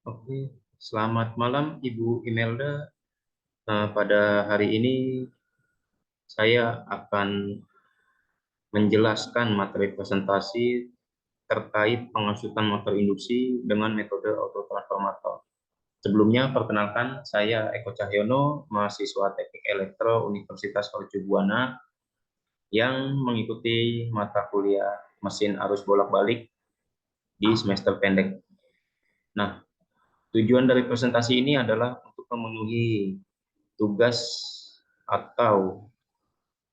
Oke, selamat malam Ibu Imelda. Pada hari ini saya akan menjelaskan materi presentasi terkait pengusutan motor induksi dengan metode autotransformator. Sebelumnya, perkenalkan saya Eko Cahyono, mahasiswa Teknik Elektro Universitas Mercubuana yang mengikuti mata kuliah mesin arus bolak-balik di semester pendek. Nah, tujuan dari presentasi ini adalah untuk memenuhi tugas atau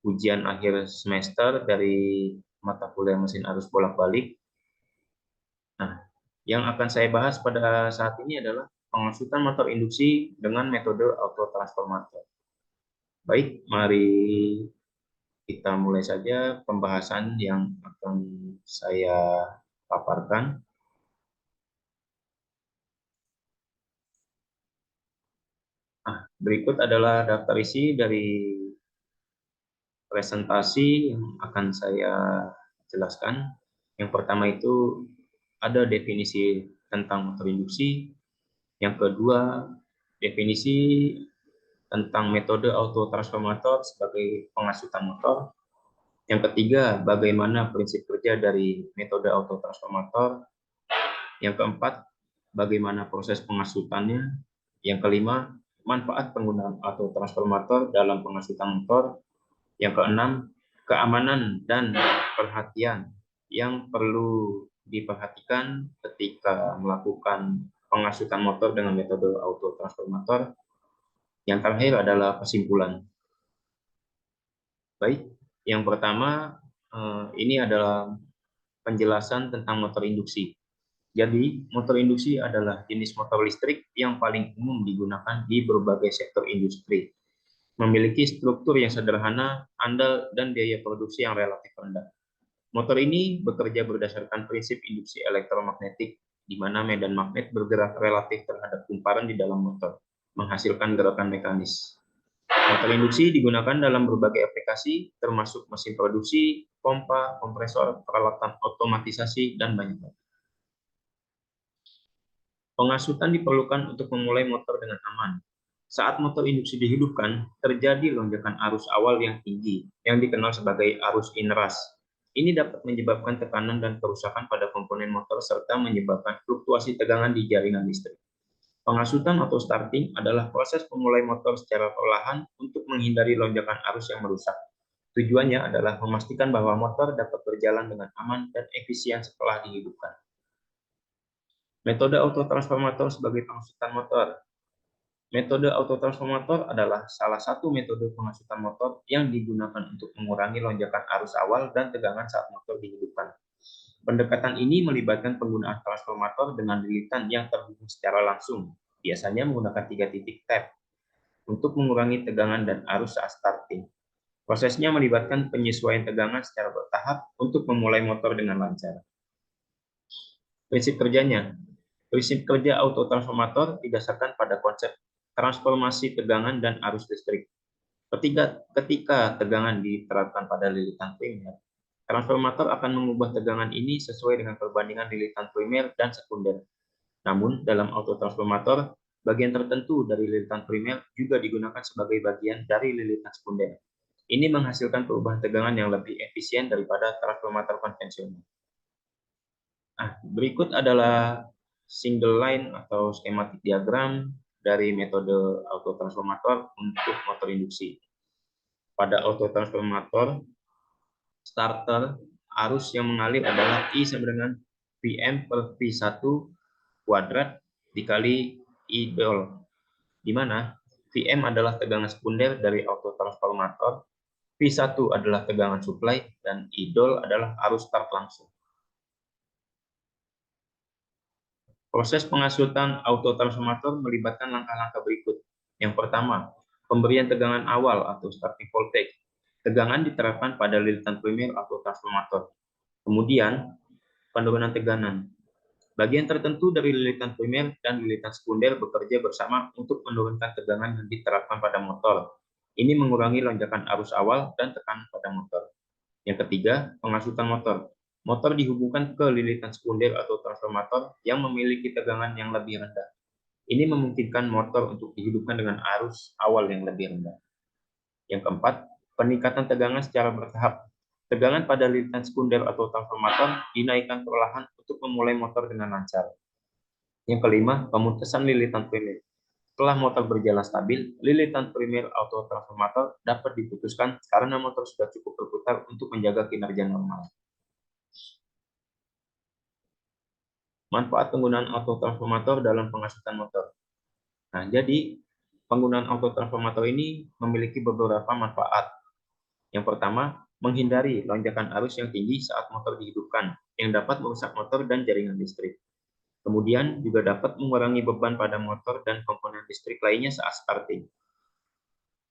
ujian akhir semester dari mata kuliah mesin arus bolak-balik. Nah, yang akan saya bahas pada saat ini adalah pengusutan motor induksi dengan metode autotransformator. Baik, mari kita mulai saja pembahasan yang akan saya paparkan. Nah, berikut adalah daftar isi dari presentasi yang akan saya jelaskan. Yang pertama itu ada definisi tentang motor induksi. Yang kedua, definisi tentang metode autotransformator sebagai pengasutan motor. Yang ketiga, bagaimana prinsip kerja dari metode autotransformator. Yang keempat, bagaimana proses pengasutannya. Yang kelima, manfaat penggunaan autotransformator dalam pengasutan motor. Yang keenam, keamanan dan perhatian yang perlu diperhatikan ketika melakukan pengasutan motor dengan metode autotransformator. Yang terakhir adalah kesimpulan. Baik, yang pertama ini adalah penjelasan tentang motor induksi. Jadi, motor induksi adalah jenis motor listrik yang paling umum digunakan di berbagai sektor industri. Memiliki struktur yang sederhana, andal, dan biaya produksi yang relatif rendah. Motor ini bekerja berdasarkan prinsip induksi elektromagnetik, di mana medan magnet bergerak relatif terhadap kumparan di dalam motor, menghasilkan gerakan mekanis. Motor induksi digunakan dalam berbagai aplikasi, termasuk mesin produksi, pompa, kompresor, peralatan otomatisasi, dan banyak lagi. Pengasutan diperlukan untuk memulai motor dengan aman. Saat motor induksi dihidupkan, terjadi lonjakan arus awal yang tinggi, yang dikenal sebagai arus inrush. Ini dapat menyebabkan tekanan dan kerusakan pada komponen motor serta menyebabkan fluktuasi tegangan di jaringan listrik. Pengasutan atau starting adalah proses memulai motor secara perlahan untuk menghindari lonjakan arus yang merusak. Tujuannya adalah memastikan bahwa motor dapat berjalan dengan aman dan efisien setelah dihidupkan. Metode autotransformator sebagai pengasutan motor. Metode autotransformator adalah salah satu metode pengasutan motor yang digunakan untuk mengurangi lonjakan arus awal dan tegangan saat motor dihidupkan. Pendekatan ini melibatkan penggunaan transformator dengan lilitan yang terhubung secara langsung, biasanya menggunakan 3 titik tap, untuk mengurangi tegangan dan arus saat starting. Prosesnya melibatkan penyesuaian tegangan secara bertahap untuk memulai motor dengan lancar. Prinsip kerjanya. Prinsip kerja autotransformator didasarkan pada konsep transformasi tegangan dan arus listrik. Ketika tegangan diterapkan pada lilitan primer, transformator akan mengubah tegangan ini sesuai dengan perbandingan lilitan primer dan sekunder. Namun, dalam autotransformator, bagian tertentu dari lilitan primer juga digunakan sebagai bagian dari lilitan sekunder. Ini menghasilkan perubahan tegangan yang lebih efisien daripada transformator konvensional. Nah, berikut adalah single line atau skematik diagram dari metode autotransformator untuk motor induksi. Pada autotransformator, starter, arus yang mengalir adalah I sama dengan Vm per V1 kuadrat dikali idol, di mana Vm adalah tegangan sekunder dari autotransformator, V1 adalah tegangan supply, dan idol adalah arus start langsung. Proses pengasutan autotransformator melibatkan langkah-langkah berikut. Yang pertama, pemberian tegangan awal atau starting voltage. Tegangan diterapkan pada lilitan primer autotransformator. Kemudian, penurunan tegangan. Bagian tertentu dari lilitan primer dan lilitan sekunder bekerja bersama untuk menurunkan tegangan yang diterapkan pada motor. Ini mengurangi lonjakan arus awal dan tekanan pada motor. Yang ketiga, pengasutan motor. Motor dihubungkan ke lilitan sekunder atau transformator yang memiliki tegangan yang lebih rendah. Ini memungkinkan motor untuk dihidupkan dengan arus awal yang lebih rendah. Yang keempat, peningkatan tegangan secara bertahap. Tegangan pada lilitan sekunder atau transformator dinaikkan perlahan untuk memulai motor dengan lancar. Yang kelima, pemutusan lilitan primer. Setelah motor berjalan stabil, lilitan primer auto transformator dapat diputuskan karena motor sudah cukup berputar untuk menjaga kinerja normal. Manfaat penggunaan auto transformator dalam pengasutan motor. Nah, jadi penggunaan auto transformator ini memiliki beberapa manfaat. Yang pertama, menghindari lonjakan arus yang tinggi saat motor dihidupkan, yang dapat merusak motor dan jaringan listrik. Kemudian juga dapat mengurangi beban pada motor dan komponen listrik lainnya saat starting.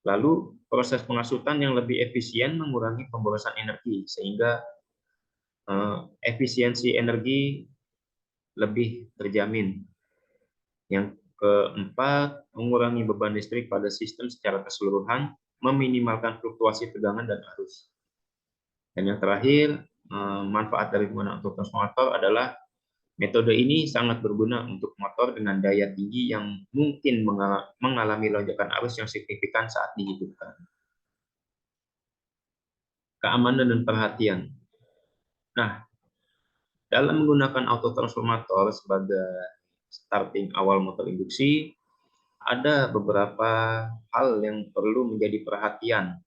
Lalu, proses pengasutan yang lebih efisien mengurangi pemborosan energi, sehingga efisiensi energi lebih terjamin. Yang keempat, mengurangi beban listrik pada sistem secara keseluruhan, meminimalkan fluktuasi tegangan dan arus. Dan yang terakhir, manfaat dari penggunaan auto transformator adalah metode ini sangat berguna untuk motor dengan daya tinggi yang mungkin mengalami lonjakan arus yang signifikan saat dihidupkan. Keamanan dan perhatian. Nah, dalam menggunakan auto transformator sebagai starting awal motor induksi, ada beberapa hal yang perlu menjadi perhatian.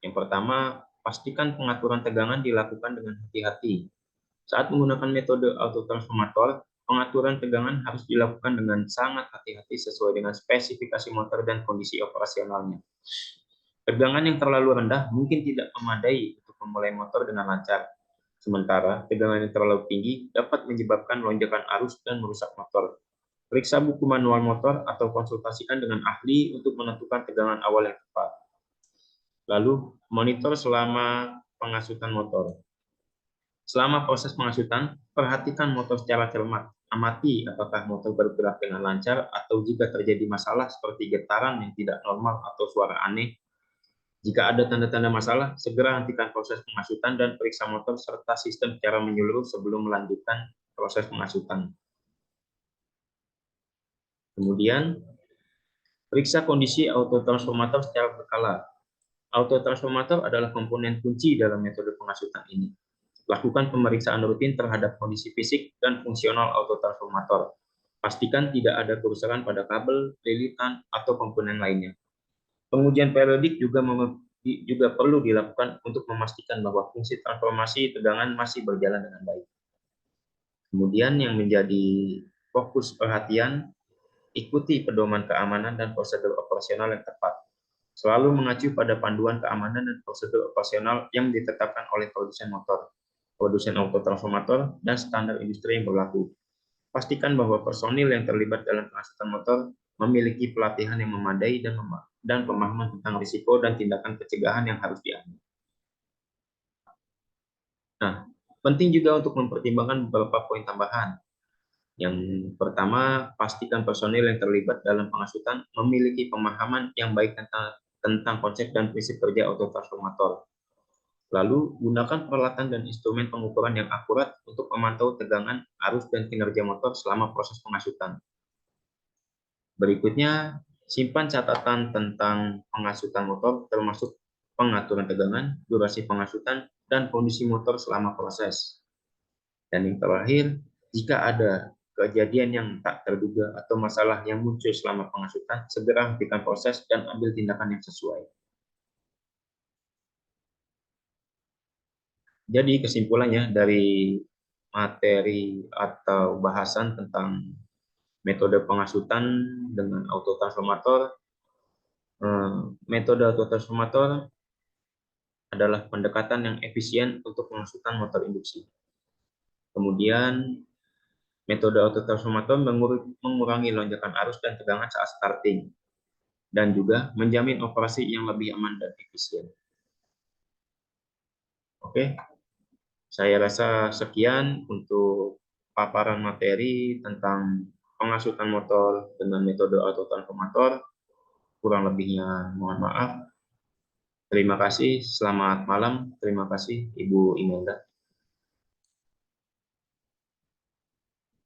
Yang pertama, pastikan pengaturan tegangan dilakukan dengan hati-hati. Saat menggunakan metode autotransformator, pengaturan tegangan harus dilakukan dengan sangat hati-hati sesuai dengan spesifikasi motor dan kondisi operasionalnya. Tegangan yang terlalu rendah mungkin tidak memadai untuk memulai motor dengan lancar. Sementara, tegangan yang terlalu tinggi dapat menyebabkan lonjakan arus dan merusak motor. Periksa buku manual motor atau konsultasikan dengan ahli untuk menentukan tegangan awal yang tepat. Lalu, monitor selama pengasutan motor. Selama proses pengasutan, perhatikan motor secara cermat. Amati apakah motor bergerak dengan lancar atau jika terjadi masalah seperti getaran yang tidak normal atau suara aneh. Jika ada tanda-tanda masalah, segera hentikan proses pengasutan dan periksa motor serta sistem secara menyeluruh sebelum melanjutkan proses pengasutan. Kemudian, periksa kondisi autotransformator secara berkala. Autotransformator adalah komponen kunci dalam metode pengasutan ini. Lakukan pemeriksaan rutin terhadap kondisi fisik dan fungsional autotransformator. Pastikan tidak ada kerusakan pada kabel, lilitan, atau komponen lainnya. Pengujian periodik juga perlu dilakukan untuk memastikan bahwa fungsi transformasi tegangan masih berjalan dengan baik. Kemudian yang menjadi fokus perhatian, ikuti pedoman keamanan dan prosedur operasional yang tepat. Selalu mengacu pada panduan keamanan dan prosedur operasional yang ditetapkan oleh produsen motor, produsen autotransformator, dan standar industri yang berlaku. Pastikan bahwa personil yang terlibat dalam pengasutan motor memiliki pelatihan yang memadai dan pemahaman tentang risiko dan tindakan pencegahan yang harus diambil. Nah, penting juga untuk mempertimbangkan beberapa poin tambahan. Yang pertama, pastikan personil yang terlibat dalam pengasutan memiliki pemahaman yang baik tentang konsep dan prinsip kerja autotransformator. Lalu, gunakan peralatan dan instrumen pengukuran yang akurat untuk memantau tegangan, arus, dan kinerja motor selama proses pengasutan. Berikutnya, simpan catatan tentang pengasutan motor, termasuk pengaturan tegangan, durasi pengasutan, dan kondisi motor selama proses. Dan yang terakhir, jika ada kejadian yang tak terduga atau masalah yang muncul selama pengasutan, segera hentikan proses dan ambil tindakan yang sesuai. Jadi kesimpulannya dari materi atau bahasan tentang metode pengasutan dengan autotransformator, metode autotransformator adalah pendekatan yang efisien untuk pengasutan motor induksi. Kemudian, metode autotransformator mengurangi lonjakan arus dan tegangan saat starting, dan juga menjamin operasi yang lebih aman dan efisien. Oke, saya rasa sekian untuk paparan materi tentang pengasutan motor dengan metode autotransformator. Kurang lebihnya mohon maaf. Terima kasih, selamat malam. Terima kasih Ibu Imelda.